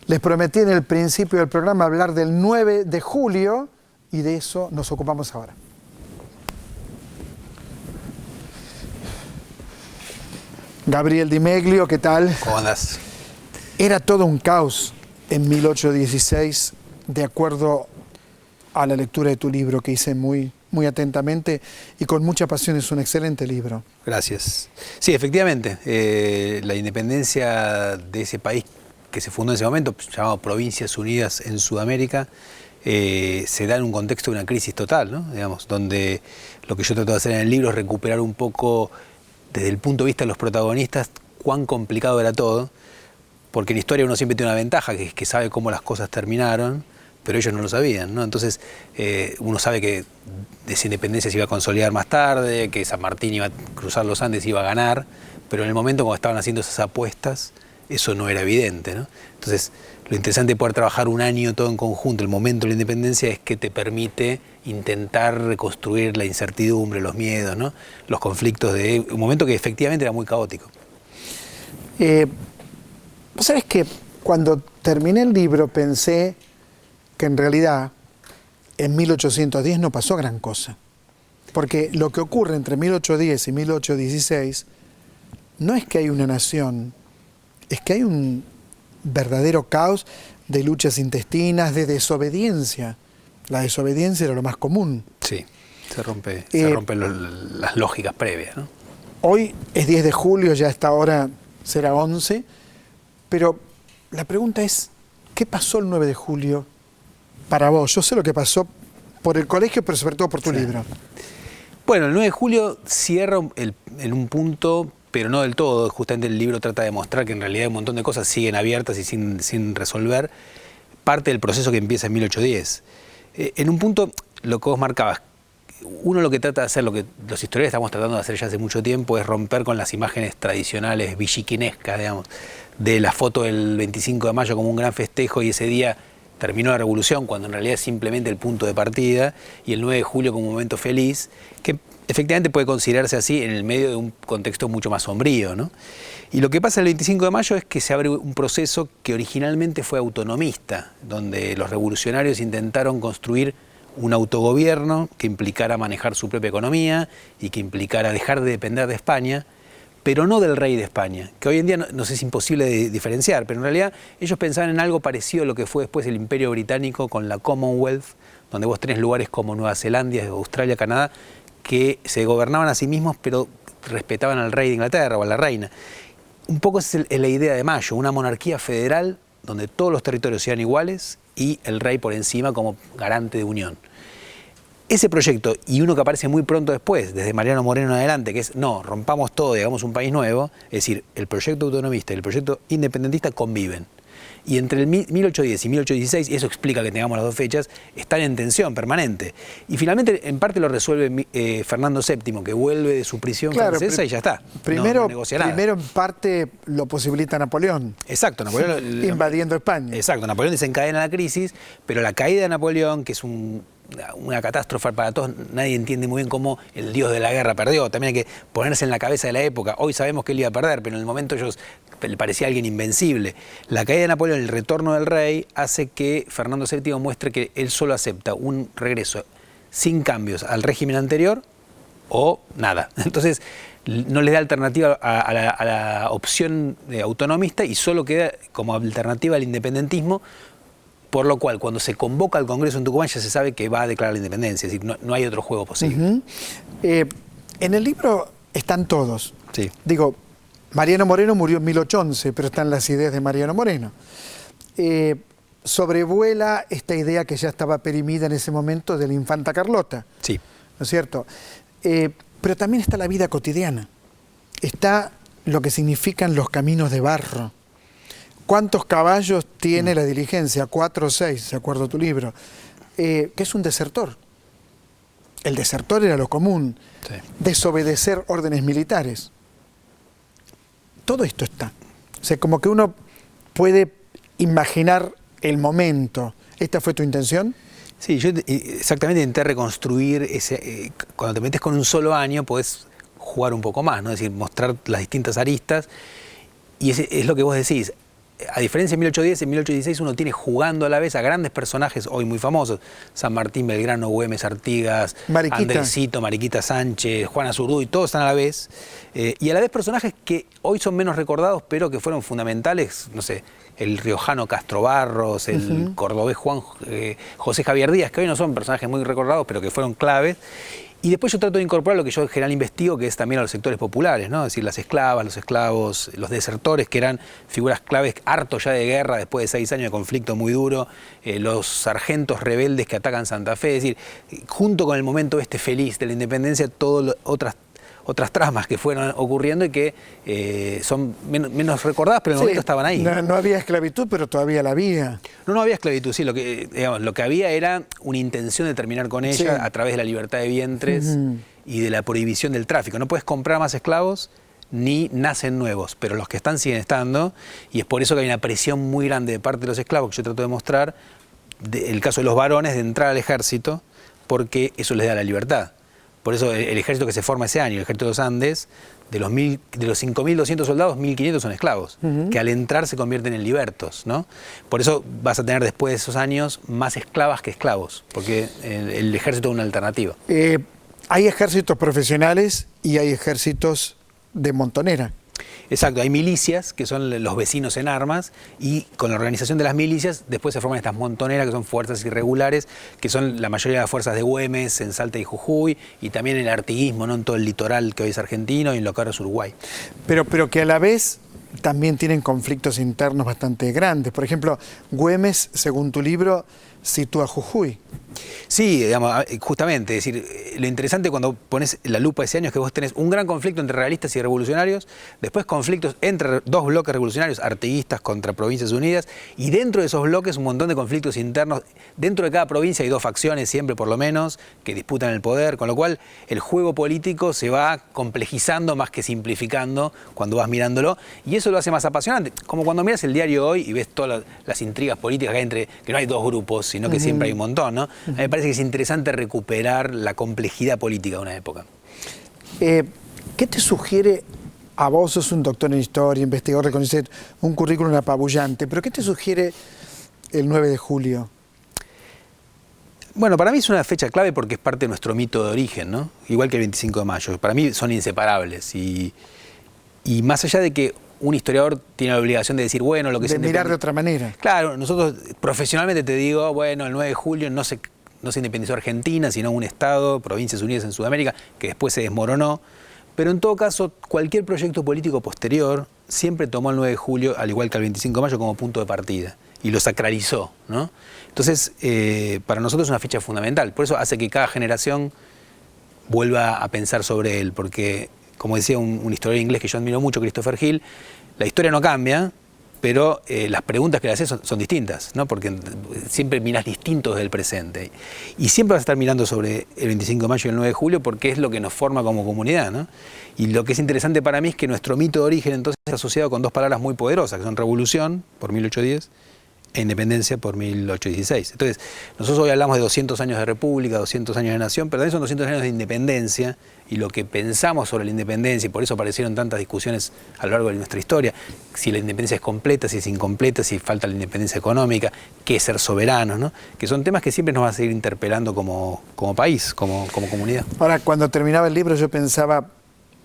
Les prometí en el principio del programa hablar del 9 de julio y de eso nos ocupamos ahora. Gabriel Di Meglio, ¿qué tal? ¿Cómo andás? Era todo un caos en 1816, de acuerdo a la lectura de tu libro, que hice muy atentamente y con mucha pasión. Es un excelente libro. Gracias. Sí, efectivamente, la independencia de ese país que se fundó en ese momento, llamado Provincias Unidas en Sudamérica, se da en un contexto de una crisis total, ¿no? Digamos, donde lo que yo trato de hacer en el libro es recuperar un poco, desde el punto de vista de los protagonistas, cuán complicado era todo, porque en historia uno siempre tiene una ventaja, que es que sabe cómo las cosas terminaron, pero ellos no lo sabían, ¿no? Entonces, uno sabe que esa independencia se iba a consolidar más tarde, que San Martín iba a cruzar los Andes y iba a ganar, pero en el momento cuando estaban haciendo esas apuestas, eso no era evidente, ¿no? Entonces, lo interesante de poder trabajar un año todo en conjunto, el momento de la independencia, es que te permite intentar reconstruir la incertidumbre, los miedos, ¿no? Los conflictos de un momento que efectivamente era muy caótico. Vos sabés que cuando terminé el libro pensé que en realidad en 1810 no pasó gran cosa. Porque lo que ocurre entre 1810 y 1816 no es que hay una nación, es que hay un verdadero caos de luchas intestinas, de desobediencia. La desobediencia era lo más común. Sí, se rompen las lógicas previas, ¿no? Hoy es 10 de julio, ya a esta hora será 11, pero la pregunta es, ¿qué pasó el 9 de julio para vos? Yo sé lo que pasó por el colegio, pero sobre todo por tu libro. Bueno, el 9 de julio cierra en un punto, pero no del todo. Justamente el libro trata de mostrar que en realidad un montón de cosas siguen abiertas y sin resolver. Parte del proceso que empieza en 1810. En un punto, lo que vos marcabas, uno lo que trata de hacer, lo que los historiadores estamos tratando de hacer ya hace mucho tiempo, es romper con las imágenes tradicionales, villiquinescas, digamos, de la foto del 25 de mayo como un gran festejo y ese día terminó la revolución, cuando en realidad es simplemente el punto de partida, y el 9 de julio como un momento feliz, que efectivamente puede considerarse así en el medio de un contexto mucho más sombrío, ¿no? Y lo que pasa el 25 de mayo es que se abre un proceso que originalmente fue autonomista, donde los revolucionarios intentaron construir un autogobierno que implicara manejar su propia economía y que implicara dejar de depender de España, pero no del rey de España, que hoy en día no es imposible de diferenciar, pero en realidad ellos pensaban en algo parecido a lo que fue después el Imperio Británico con la Commonwealth, donde vos tenés lugares como Nueva Zelanda, Australia, Canadá, que se gobernaban a sí mismos, pero respetaban al rey de Inglaterra o a la reina. Un poco esa es la idea de Mayo, una monarquía federal donde todos los territorios sean iguales y el rey por encima como garante de unión. Ese proyecto, y uno que aparece muy pronto después, desde Mariano Moreno en adelante, que es, no, rompamos todo y hagamos un país nuevo, es decir, el proyecto autonomista y el proyecto independentista conviven. Y entre el 1810 y 1816, y eso explica que tengamos las dos fechas, están en tensión permanente. Y finalmente, en parte lo resuelve Fernando VII, que vuelve de su prisión francesa y ya está. Primero, no negocia nada. Primero en parte lo posibilita Napoleón. Exacto, Napoleón. Invadiendo España. Exacto, Napoleón desencadena la crisis, pero la caída de Napoleón, que es una catástrofe para todos, nadie entiende muy bien cómo el dios de la guerra perdió. También hay que ponerse en la cabeza de la época. Hoy sabemos que él iba a perder, pero en el momento le parecía alguien invencible. La caída de Napoleón, el retorno del rey, hace que Fernando VII muestre que él solo acepta un regreso sin cambios al régimen anterior o nada. Entonces no le da alternativa a la opción autonomista y solo queda como alternativa al independentismo. Por lo cual, cuando se convoca al Congreso en Tucumán, ya se sabe que va a declarar la independencia, es decir, no hay otro juego posible. En el libro están todos. Sí. Digo, Mariano Moreno murió en 1811, pero están las ideas de Mariano Moreno. Sobrevuela esta idea que ya estaba perimida en ese momento de la infanta Carlota. Sí. ¿No es cierto? Pero también está la vida cotidiana. Está lo que significan los caminos de barro. ¿Cuántos caballos tiene la diligencia? 4 o 6, de acuerdo a tu libro. Que es un desertor. El desertor era lo común. Sí. Desobedecer órdenes militares. Todo esto está. O sea, como que uno puede imaginar el momento. ¿Esta fue tu intención? Sí, yo exactamente intenté reconstruir cuando te metes con un solo año podés jugar un poco más, ¿no? Es decir, mostrar las distintas aristas. Y es lo que vos decís. a diferencia de 1810, en 1816 uno tiene jugando a la vez a grandes personajes hoy muy famosos, San Martín, Belgrano, Güemes, Artigas, Mariquita. Andresito, Mariquita Sánchez, Juana Zurduy, todos están a la vez, y a la vez personajes que hoy son menos recordados, pero que fueron fundamentales, no sé, el riojano Castro Barros, el cordobés José Javier Díaz, que hoy no son personajes muy recordados, pero que fueron claves. Y después yo trato de incorporar lo que yo en general investigo, que es también a los sectores populares, ¿no? Es decir, las esclavas, los esclavos, los desertores, que eran figuras claves, hartos ya de guerra, después de 6 años de conflicto muy duro, los sargentos rebeldes que atacan Santa Fe, es decir, junto con el momento feliz de la independencia, todas otras tramas que fueron ocurriendo y que son menos recordadas, pero en el momento estaban ahí. No había esclavitud, pero todavía la había. No había esclavitud, sí, lo que había era una intención de terminar con ella a través de la libertad de vientres y de la prohibición del tráfico. No puedes comprar más esclavos ni nacen nuevos, pero los que están siguen estando, y es por eso que hay una presión muy grande de parte de los esclavos, que yo trato de mostrar, el caso de los varones, de entrar al ejército, porque eso les da la libertad. Por eso el ejército que se forma ese año, el ejército de los Andes, de los 5.200 soldados, 1.500 son esclavos, que al entrar se convierten en libertos, ¿no? Por eso vas a tener después de esos años más esclavas que esclavos, porque el ejército es una alternativa. Hay ejércitos profesionales y hay ejércitos de montonera. Exacto, hay milicias, que son los vecinos en armas, y con la organización de las milicias después se forman estas montoneras, que son fuerzas irregulares, que son la mayoría de las fuerzas de Güemes, en Salta y Jujuy, y también el artiguismo, ¿no? En todo el litoral que hoy es argentino y en lo que ahora es Uruguay. Pero que a la vez también tienen conflictos internos bastante grandes. Por ejemplo, Güemes, según tu libro, sitúa Jujuy. Sí, digamos, justamente, es decir, lo interesante cuando pones la lupa ese año es que vos tenés un gran conflicto entre realistas y revolucionarios, después conflictos entre dos bloques revolucionarios, artiguistas contra Provincias Unidas, y dentro de esos bloques un montón de conflictos internos. Dentro de cada provincia hay 2 facciones siempre por lo menos que disputan el poder, con lo cual el juego político se va complejizando más que simplificando cuando vas mirándolo, y eso lo hace más apasionante, como cuando miras el diario hoy y ves todas las intrigas políticas que hay entre, que no hay 2 grupos, sino que siempre hay un montón, ¿no? A mí me parece que es interesante recuperar la complejidad política de una época. ¿Qué te sugiere a vos? Sos un doctor en historia, investigador de CONICET, un currículum apabullante, pero ¿qué te sugiere el 9 de julio? Bueno, para mí es una fecha clave porque es parte de nuestro mito de origen, ¿no? Igual que el 25 de mayo. Para mí son inseparables y más allá de que un historiador tiene la obligación de decir, bueno, lo que de mirar de otra manera. Claro, nosotros profesionalmente te digo, bueno, el 9 de julio no se independizó Argentina, sino un Estado, Provincias Unidas en Sudamérica, que después se desmoronó. Pero en todo caso, cualquier proyecto político posterior siempre tomó el 9 de julio, al igual que el 25 de mayo, como punto de partida y lo sacralizó, ¿no? Entonces, para nosotros es una fecha fundamental. Por eso hace que cada generación vuelva a pensar sobre él, porque, como decía un historiador inglés que yo admiro mucho, Christopher Hill, la historia no cambia, pero las preguntas que le haces son distintas, ¿no? Porque siempre mirás distinto desde el presente. Y siempre vas a estar mirando sobre el 25 de mayo y el 9 de julio porque es lo que nos forma como comunidad, ¿no? Y lo que es interesante para mí es que nuestro mito de origen entonces está asociado con 2 palabras muy poderosas, que son revolución, por 1810, e independencia por 1816. Entonces, nosotros hoy hablamos de 200 años de república, 200 años de nación, pero también son 200 años de independencia, y lo que pensamos sobre la independencia, y por eso aparecieron tantas discusiones a lo largo de nuestra historia, si la independencia es completa, si es incompleta, si falta la independencia económica, qué es ser soberanos, ¿no? Que son temas que siempre nos van a seguir interpelando como país, como comunidad. Ahora, cuando terminaba el libro yo pensaba,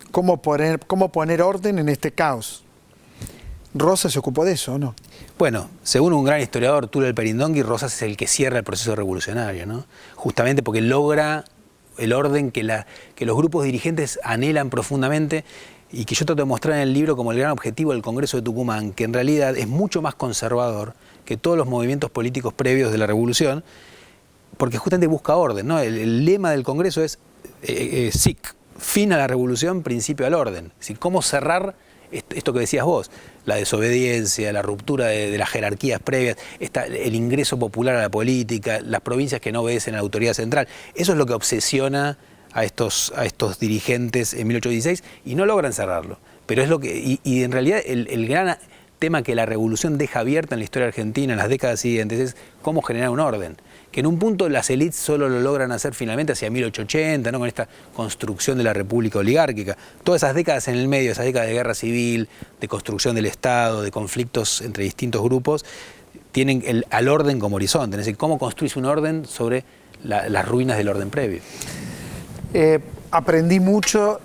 ¿cómo poner orden en este caos? Rosas se ocupó de eso, ¿no? Bueno, según un gran historiador, Tulio Alperindongui, Rosas es el que cierra el proceso revolucionario, ¿no? Justamente porque logra el orden que los grupos dirigentes anhelan profundamente y que yo trato de mostrar en el libro como el gran objetivo del Congreso de Tucumán, que en realidad es mucho más conservador que todos los movimientos políticos previos de la Revolución, porque justamente busca orden, ¿no? El lema del Congreso es SIC, fin a la revolución, principio al orden. Es decir, cómo cerrar esto que decías vos, la desobediencia, la ruptura de las jerarquías previas, el ingreso popular a la política, las provincias que no obedecen a la autoridad central. Eso es lo que obsesiona a estos dirigentes en 1816 y no logran cerrarlo. Pero es lo que, y en realidad el gran tema que la revolución deja abierta en la historia argentina en las décadas siguientes es cómo generar un orden. Que en un punto las élites solo lo logran hacer finalmente hacia 1880, ¿no? Con esta construcción de la república oligárquica. Todas esas décadas en el medio, esas décadas de guerra civil, de construcción del Estado, de conflictos entre distintos grupos, tienen al orden como horizonte. Es decir, cómo construís un orden sobre las ruinas del orden previo. Aprendí mucho,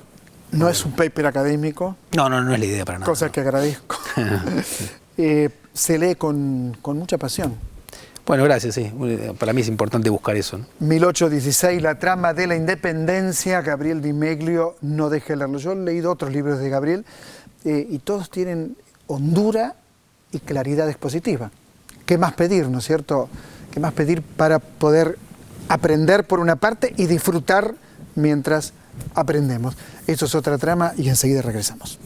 no es un paper académico. No es la idea para nada. Cosas que agradezco. Se lee con mucha pasión. Bueno, gracias, sí. Para mí es importante buscar eso, ¿no? 1816, la trama de la independencia, Gabriel Di Meglio, no deje de leerlo. Yo he leído otros libros de Gabriel y todos tienen hondura y claridad expositiva. ¿Qué más pedir, no es cierto? ¿Qué más pedir para poder aprender por una parte y disfrutar mientras aprendemos? Esto es otra trama y enseguida regresamos.